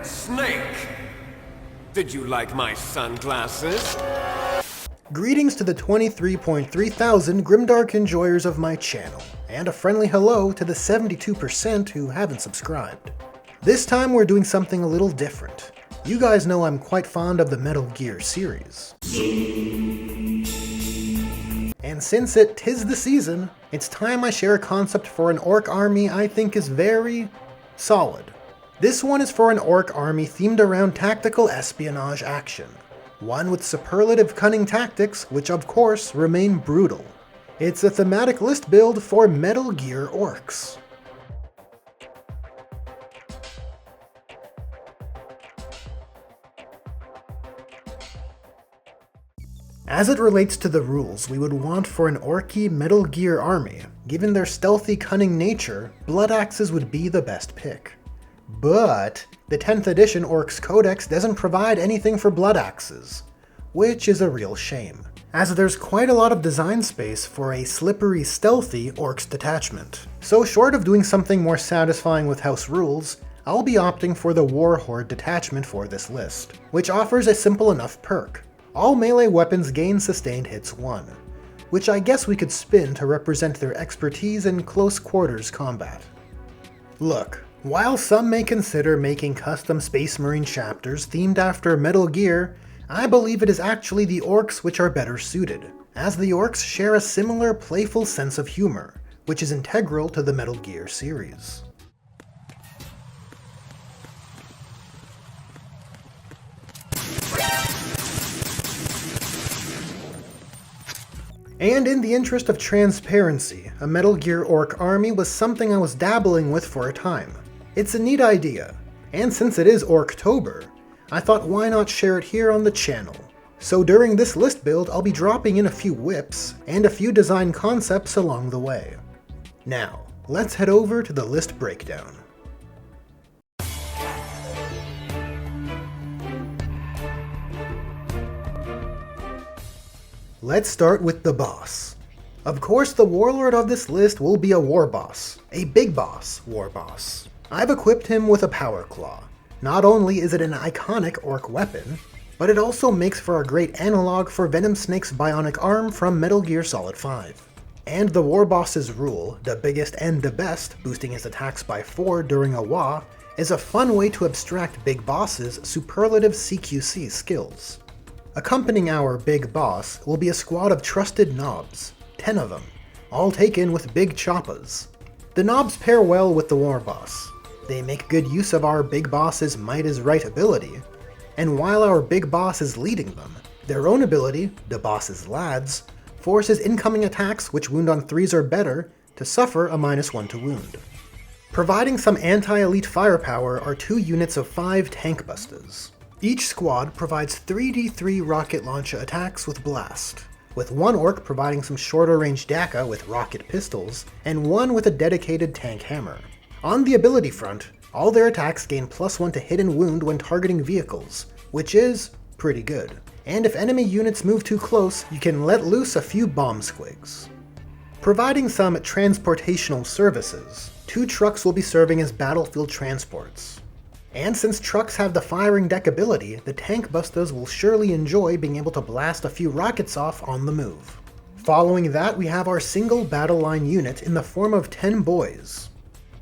Snake! Did you like my sunglasses? Greetings to the 23.3 thousand Grimdark enjoyers of my channel, and a friendly hello to the 72% who haven't subscribed. This time we're doing something a little different. You guys know I'm quite fond of the Metal Gear series. And since it 'tis the season, it's time I share a concept for an orc army I think is very solid. This one is for an orc army themed around tactical espionage action. One with superlative cunning tactics, which of course remain brutal. It's a thematic list build for Metal Gear Orks. As it relates to the rules we would want for an orky Metal Gear army, given their stealthy cunning nature, blood axes would be the best pick. But the 10th edition Orks Codex doesn't provide anything for blood axes, which is a real shame, as there's quite a lot of design space for a slippery stealthy Orks detachment. So short of doing something more satisfying with house rules, I'll be opting for the Warhorde detachment for this list, which offers a simple enough perk. All melee weapons gain sustained hits 1, which I guess we could spin to represent their expertise in close quarters combat. Look, while some may consider making custom Space Marine chapters themed after Metal Gear, I believe it is actually the Orks which are better suited, as the Orks share a similar playful sense of humor, which is integral to the Metal Gear series. And in the interest of transparency, a Metal Gear Ork army was something I was dabbling with for a time. It's a neat idea, and since it is Ork-tober, I thought why not share it here on the channel. So during this list build, I'll be dropping in a few whips and a few design concepts along the way. Now, let's head over to the list breakdown. Let's start with the boss. Of course, the warlord of this list will be a war boss, a big boss war boss. I've equipped him with a power claw. Not only is it an iconic orc weapon, but it also makes for a great analog for Venom Snake's bionic arm from Metal Gear Solid 5. And the war boss's rule, the biggest and the best, boosting his attacks by 4 during a WA, is a fun way to abstract big boss's superlative CQC skills. Accompanying our big boss will be a squad of trusted knobs, 10 of them, all taken with big choppas. The knobs pair well with the war boss. They make good use of our big boss's might is right ability, and while our big boss is leading them, their own ability, the boss's lads, forces incoming attacks which wound on 3s or better to suffer a -1 to wound. Providing some anti-elite firepower are 2 units of 5 tank busters. Each squad provides 3d3 rocket launcher attacks with blast, with 1 orc providing some shorter range DACA with rocket pistols, and 1 with a dedicated tank hammer. On the ability front, all their attacks gain +1 to hit and wound when targeting vehicles, which is pretty good. And if enemy units move too close, you can let loose a few bomb squigs. Providing some transportational services, 2 trucks will be serving as battlefield transports. And since trucks have the firing deck ability, the tank busters will surely enjoy being able to blast a few rockets off on the move. Following that, we have our single battle line unit in the form of 10 boys.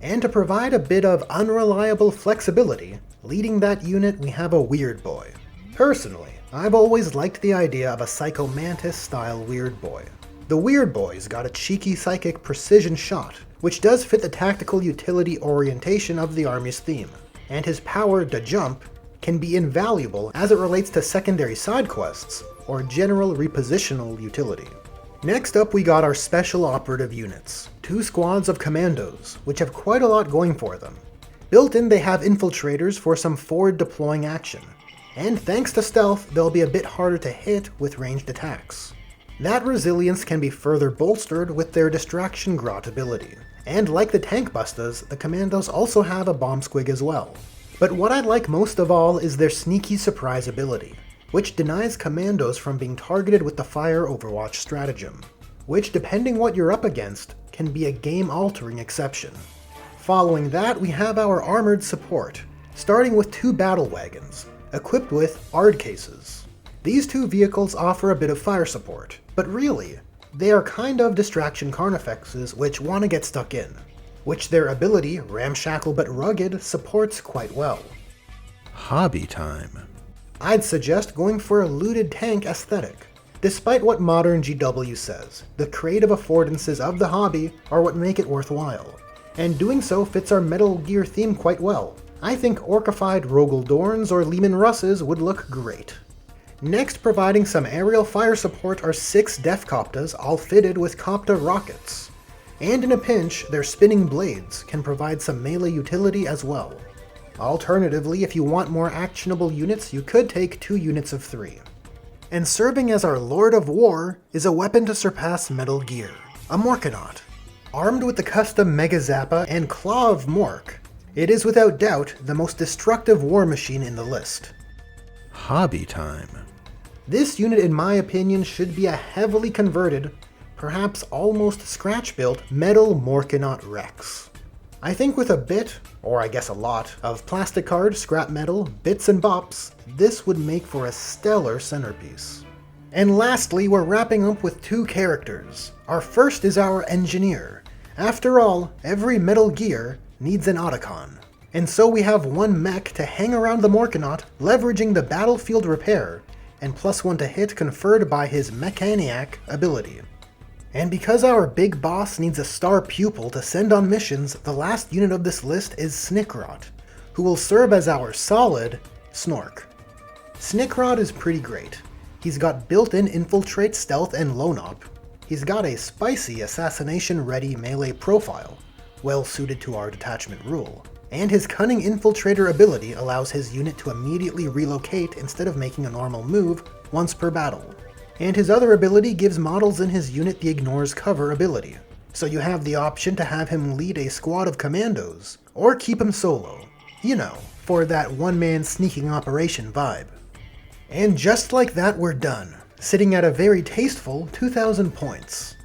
And to provide a bit of unreliable flexibility, leading that unit we have a weird boy. Personally, I've always liked the idea of a Psycho Mantis style weird boy. The weird boy's got a cheeky psychic precision shot, which does fit the tactical utility orientation of the army's theme. And his power to jump can be invaluable as it relates to secondary side quests or general repositional utility. Next up we got our special operative units, 2 squads of Kommandos, which have quite a lot going for them. Built in they have infiltrators for some forward deploying action, and thanks to stealth they'll be a bit harder to hit with ranged attacks. That resilience can be further bolstered with their distraction grot ability. And like the tank busters, the Kommandos also have a bomb squig as well. But what I like most of all is their sneaky surprise ability, which denies Kommandos from being targeted with the fire overwatch stratagem, which depending what you're up against, can be a game-altering exception. Following that, we have our armored support, starting with 2 battle wagons, equipped with Ard cases. These 2 vehicles offer a bit of fire support, but really, they are kind of distraction carnifexes which want to get stuck in, which their ability, Ramshackle but Rugged, supports quite well. Hobby time. I'd suggest going for a looted tank aesthetic. Despite what modern GW says, the creative affordances of the hobby are what make it worthwhile, and doing so fits our Metal Gear theme quite well. I think orcified Rogel Dorns or Leman Russes would look great. Next, providing some aerial fire support are 6 Def-Coptas, all fitted with Copta rockets. And in a pinch, their spinning blades can provide some melee utility as well. Alternatively, if you want more actionable units, you could take 2 units of 3. And serving as our Lord of War is a weapon to surpass Metal Gear, a Morkanaut. Armed with the custom Mega Zappa and Claw of Mork, it is without doubt the most destructive war machine in the list. Hobby time. This unit, in my opinion, should be a heavily converted, perhaps almost scratch-built, metal Morkanaut Rex. I think with a bit, or I guess a lot, of plastic card, scrap metal, bits and bops, this would make for a stellar centerpiece. And lastly, we're wrapping up with 2 characters. Our first is our Engineer. After all, every Metal Gear needs an Otacon. And so we have 1 mech to hang around the Morkanaut, leveraging the battlefield repair, and +1 to hit conferred by his Mechaniac ability. And because our big boss needs a star pupil to send on missions, the last unit of this list is Snickrot, who will serve as our solid Snork. Snickrot is pretty great. He's got built-in infiltrate, stealth, and lone op. He's got a spicy assassination-ready melee profile, well suited to our detachment rule. And his cunning infiltrator ability allows his unit to immediately relocate instead of making a normal move once per battle. And his other ability gives models in his unit the ignores cover ability. So you have the option to have him lead a squad of Kommandos, or keep him solo. You know, for that one-man sneaking operation vibe. And just like that, we're done, sitting at a very tasteful 2,000 points.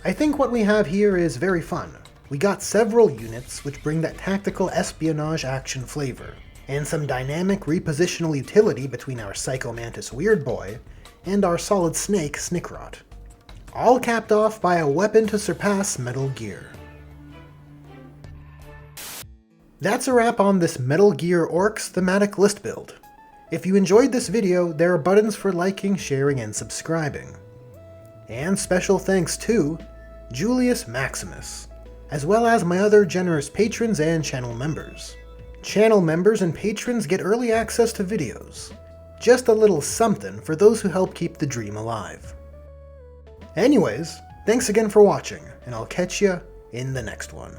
I think what we have here is very fun. We got several units which bring that tactical espionage action flavor, and some dynamic repositional utility between our Psycho Mantis Weird Boy and our Solid Snake Snickrot. All capped off by a weapon to surpass Metal Gear. That's a wrap on this Metal Gear Orks thematic list build. If you enjoyed this video, there are buttons for liking, sharing, and subscribing. And special thanks to Julius Maximus, as well as my other generous patrons and channel members. Channel members and patrons get early access to videos. Just a little something for those who help keep the dream alive. Anyways, thanks again for watching, and I'll catch ya in the next one.